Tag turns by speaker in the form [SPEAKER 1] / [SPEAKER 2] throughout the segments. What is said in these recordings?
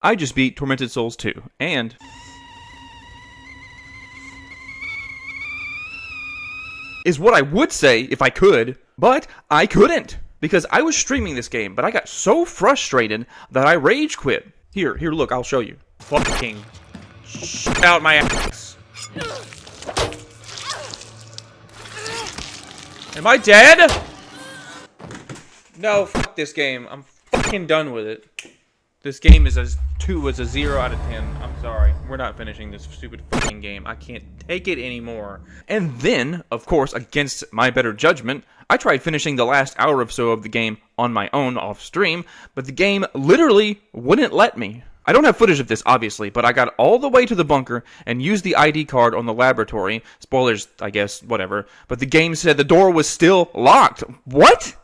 [SPEAKER 1] I just beat Tormented Souls 2, and is what I would say if I could, but I couldn't, because I was streaming this game, but I got so frustrated that I rage quit. Here, look, I'll show you. Fucking shit out my ass. Am I dead? No, fuck this game. I'm fucking done with it. This game is a 0 out of 10. I'm sorry. We're not finishing this stupid fucking game. I can't take it anymore. And then, of course, against my better judgment, I tried finishing the last hour or so of the game on my own off stream, but the game literally wouldn't let me. I don't have footage of this, obviously, but I got all the way to the bunker and used the ID card on the laboratory. Spoilers, I guess, whatever. But the game said the door was still locked. What?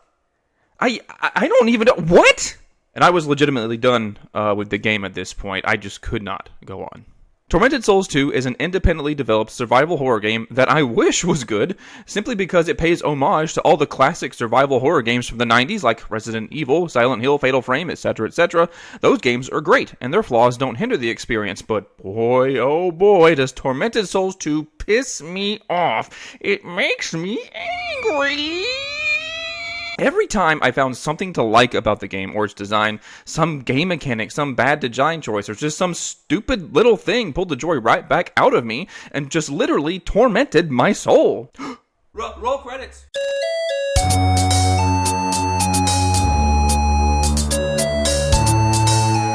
[SPEAKER 1] I don't even know. What? And I was legitimately done with the game at this point. I just could not go on. Tormented Souls 2 is an independently developed survival horror game that I wish was good, simply because it pays homage to all the classic survival horror games from the 90s, like Resident Evil, Silent Hill, Fatal Frame, etc., etc. Those games are great, and their flaws don't hinder the experience, but boy, oh boy, does Tormented Souls 2 piss me off. It makes me angry. Every time I found something to like about the game or its design, some game mechanic, some bad design choice, or just some stupid little thing pulled the joy right back out of me and just literally tormented my soul. Roll credits.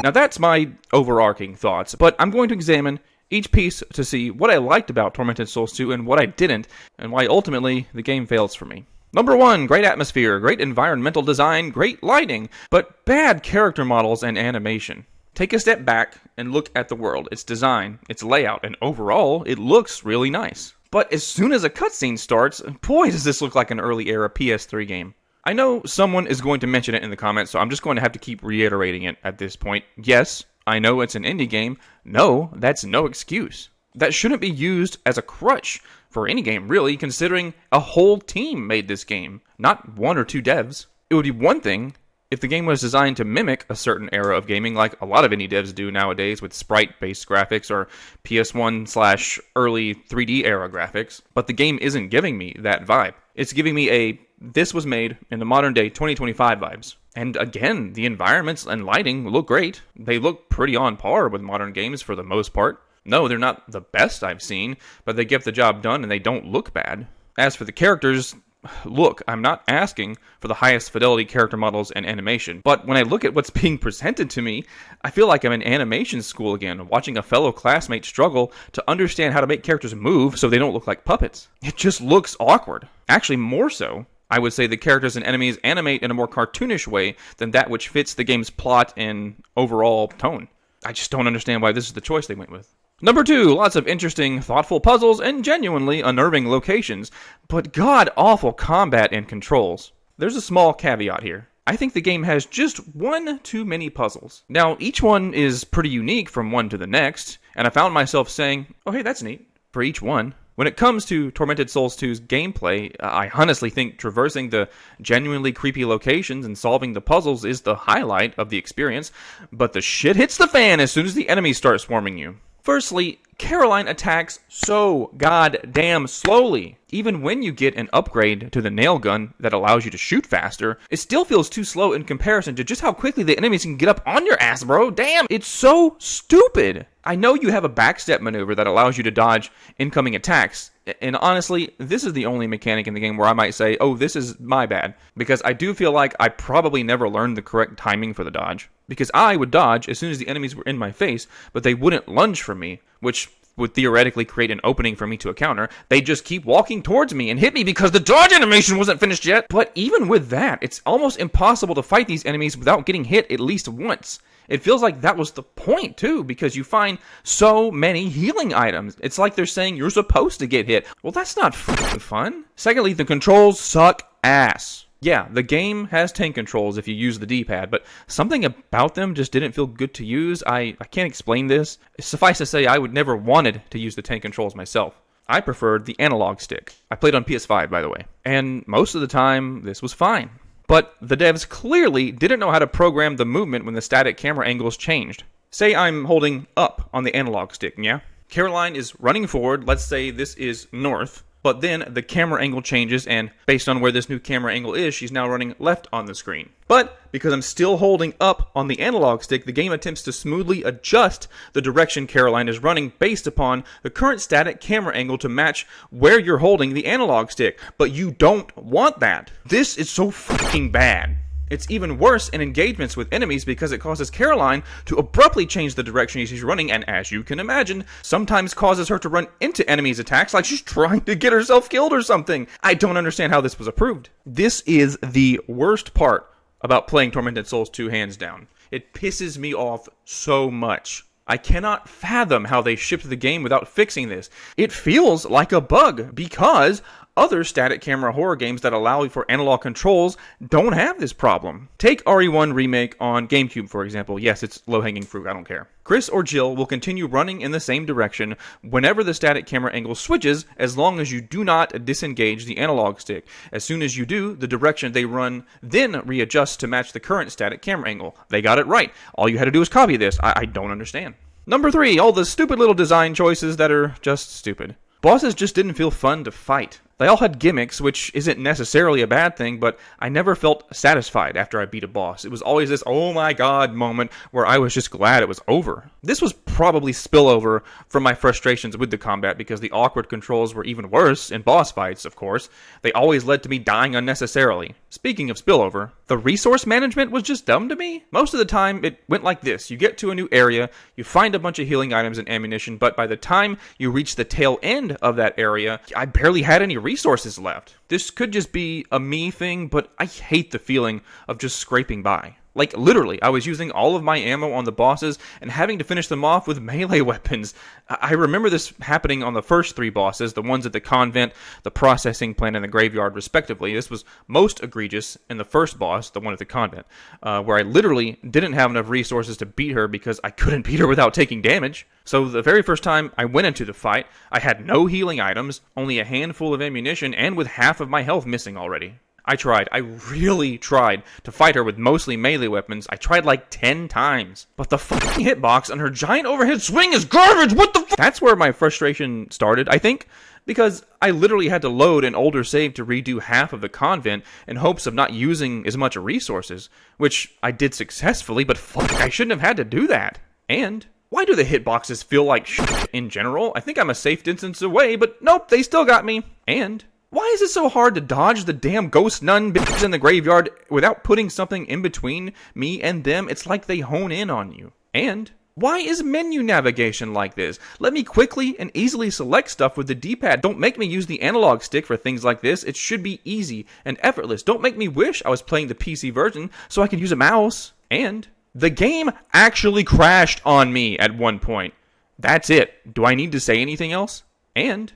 [SPEAKER 1] Now that's my overarching thoughts, but I'm going to examine each piece to see what I liked about Tormented Souls 2 and what I didn't, and why ultimately the game fails for me. Number 1, great atmosphere, great environmental design, great lighting, but bad character models and animation. Take a step back and look at the world, its design, its layout, and overall, it looks really nice. But as soon as a cutscene starts, boy does this look like an early era PS3 game. I know someone is going to mention it in the comments, so I'm just going to have to keep reiterating it at this point. Yes, I know it's an indie game. No, that's no excuse. That shouldn't be used as a crutch for any game, really, considering a whole team made this game, not 1 or 2 devs. It would be one thing if the game was designed to mimic a certain era of gaming, like a lot of indie devs do nowadays with sprite-based graphics or PS1/early 3D era graphics, but the game isn't giving me that vibe. It's giving me a this was made in the modern day 2025 vibes. And again, the environments and lighting look great. They look pretty on par with modern games for the most part. No, they're not the best I've seen, but they get the job done and they don't look bad. As for the characters, look, I'm not asking for the highest fidelity character models and animation, but when I look at what's being presented to me, I feel like I'm in animation school again, watching a fellow classmate struggle to understand how to make characters move so they don't look like puppets. It just looks awkward. Actually, more so. I would say the characters and enemies animate in a more cartoonish way than that which fits the game's plot and overall tone. I just don't understand why this is the choice they went with. Number 2, lots of interesting, thoughtful puzzles and genuinely unnerving locations, but god-awful combat and controls. There's a small caveat here. I think the game has just one too many puzzles. Now, each one is pretty unique from one to the next, and I found myself saying, oh hey, that's neat, for each one. When it comes to Tormented Souls 2's gameplay, I honestly think traversing the genuinely creepy locations and solving the puzzles is the highlight of the experience, but the shit hits the fan as soon as the enemies start swarming you. Firstly, Caroline attacks so goddamn slowly. Even when you get an upgrade to the nail gun that allows you to shoot faster, it still feels too slow in comparison to just how quickly the enemies can get up on your ass, bro. Damn, it's so stupid. I know you have a backstep maneuver that allows you to dodge incoming attacks, and honestly, this is the only mechanic in the game where I might say, oh, this is my bad, because I do feel like I probably never learned the correct timing for the dodge, because I would dodge as soon as the enemies were in my face, but they wouldn't lunge for me, which would theoretically create an opening for me to a counter. They just keep walking towards me and hit me because the dodge animation wasn't finished yet. But even with that, it's almost impossible to fight these enemies without getting hit at least once. It feels like that was the point, too, because you find so many healing items. It's like they're saying you're supposed to get hit. Well, that's not fun. Secondly, the controls suck ass. Yeah, the game has tank controls if you use the D-pad, but something about them just didn't feel good to use. I can't explain this. Suffice to say, I would never wanted to use the tank controls myself. I preferred the analog stick. I played on PS5, by the way. And most of the time, this was fine. But the devs clearly didn't know how to program the movement when the static camera angles changed. Say I'm holding up on the analog stick, yeah? Caroline is running forward, let's say this is north, but then the camera angle changes, and based on where this new camera angle is, she's now running left on the screen. But because I'm still holding up on the analog stick, the game attempts to smoothly adjust the direction Caroline is running based upon the current static camera angle to match where you're holding the analog stick. But you don't want that. This is so fucking bad. It's even worse in engagements with enemies because it causes Caroline to abruptly change the direction she's running, and as you can imagine, sometimes causes her to run into enemies' attacks like she's trying to get herself killed or something. I don't understand how this was approved. This is the worst part about playing Tormented Souls 2, hands down. It pisses me off so much. I cannot fathom how they shipped the game without fixing this. It feels like a bug because other static camera horror games that allow for analog controls don't have this problem. Take RE1 Remake on GameCube, for example. Yes, it's low-hanging fruit, I don't care. Chris or Jill will continue running in the same direction whenever the static camera angle switches, as long as you do not disengage the analog stick. As soon as you do, the direction they run then readjusts to match the current static camera angle. They got it right. All you had to do is copy this. I don't understand. Number 3, all the stupid little design choices that are just stupid. Bosses just didn't feel fun to fight. They all had gimmicks, which isn't necessarily a bad thing, but I never felt satisfied after I beat a boss. It was always this oh my god moment where I was just glad it was over. This was probably spillover from my frustrations with the combat because the awkward controls were even worse in boss fights, of course. They always led to me dying unnecessarily. Speaking of spillover, the resource management was just dumb to me. Most of the time, it went like this. You get to a new area, you find a bunch of healing items and ammunition, but by the time you reach the tail end of that area, I barely had any resources left. This could just be a me thing, but I hate the feeling of just scraping by. Like, literally, I was using all of my ammo on the bosses and having to finish them off with melee weapons. I remember this happening on the first 3 bosses, the ones at the convent, the processing plant, and the graveyard, respectively. This was most egregious in the first boss, the one at the convent, where I literally didn't have enough resources to beat her because I couldn't beat her without taking damage. So the very first time I went into the fight, I had no healing items, only a handful of ammunition, and with half of my health missing already. I really tried to fight her with mostly melee weapons. I tried like 10 times. But the fucking hitbox on her giant overhead swing is garbage! What the fuck? That's where my frustration started, I think. Because I literally had to load an older save to redo half of the convent in hopes of not using as much resources. Which I did successfully, but fuck, I shouldn't have had to do that. And why do the hitboxes feel like shit in general? I think I'm a safe distance away, but nope, they still got me. And why is it so hard to dodge the damn ghost nun bitches in the graveyard without putting something in between me and them? It's like they hone in on you. And why is menu navigation like this? Let me quickly and easily select stuff with the D-pad. Don't make me use the analog stick for things like this. It should be easy and effortless. Don't make me wish I was playing the PC version so I could use a mouse. And the game actually crashed on me at one point. That's it. Do I need to say anything else? And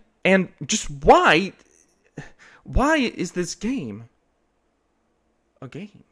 [SPEAKER 1] just why is this game a game?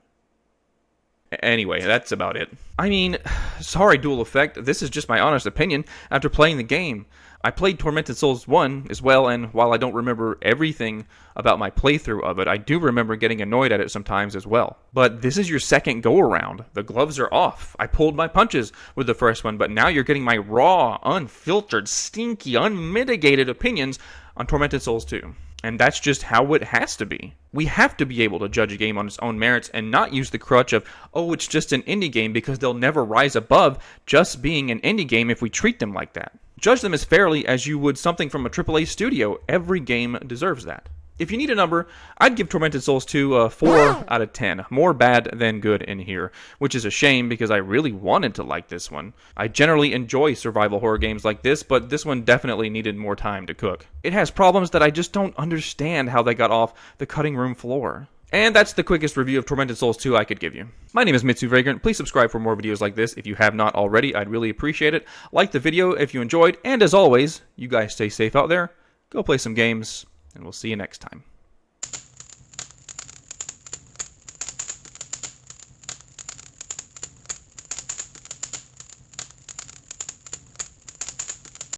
[SPEAKER 1] Anyway, that's about it. I mean, sorry Dual Effect, this is just my honest opinion after playing the game. I played Tormented Souls 1 as well, and while I don't remember everything about my playthrough of it, I do remember getting annoyed at it sometimes as well. But this is your second go-around. The gloves are off. I pulled my punches with the first one, but now you're getting my raw, unfiltered, stinky, unmitigated opinions on Tormented Souls 2. And that's just how it has to be. We have to be able to judge a game on its own merits and not use the crutch of, oh, it's just an indie game, because they'll never rise above just being an indie game if we treat them like that. Judge them as fairly as you would something from a AAA studio. Every game deserves that. If you need a number, I'd give Tormented Souls 2 a 4 out of 10. More bad than good in here, which is a shame because I really wanted to like this one. I generally enjoy survival horror games like this, but this one definitely needed more time to cook. It has problems that I just don't understand how they got off the cutting room floor. And that's the quickest review of Tormented Souls 2 I could give you. My name is Mitsu Vagrant. Please subscribe for more videos like this if you have not already. I'd really appreciate it. Like the video if you enjoyed, and as always, you guys stay safe out there, go play some games, and we'll see you next time.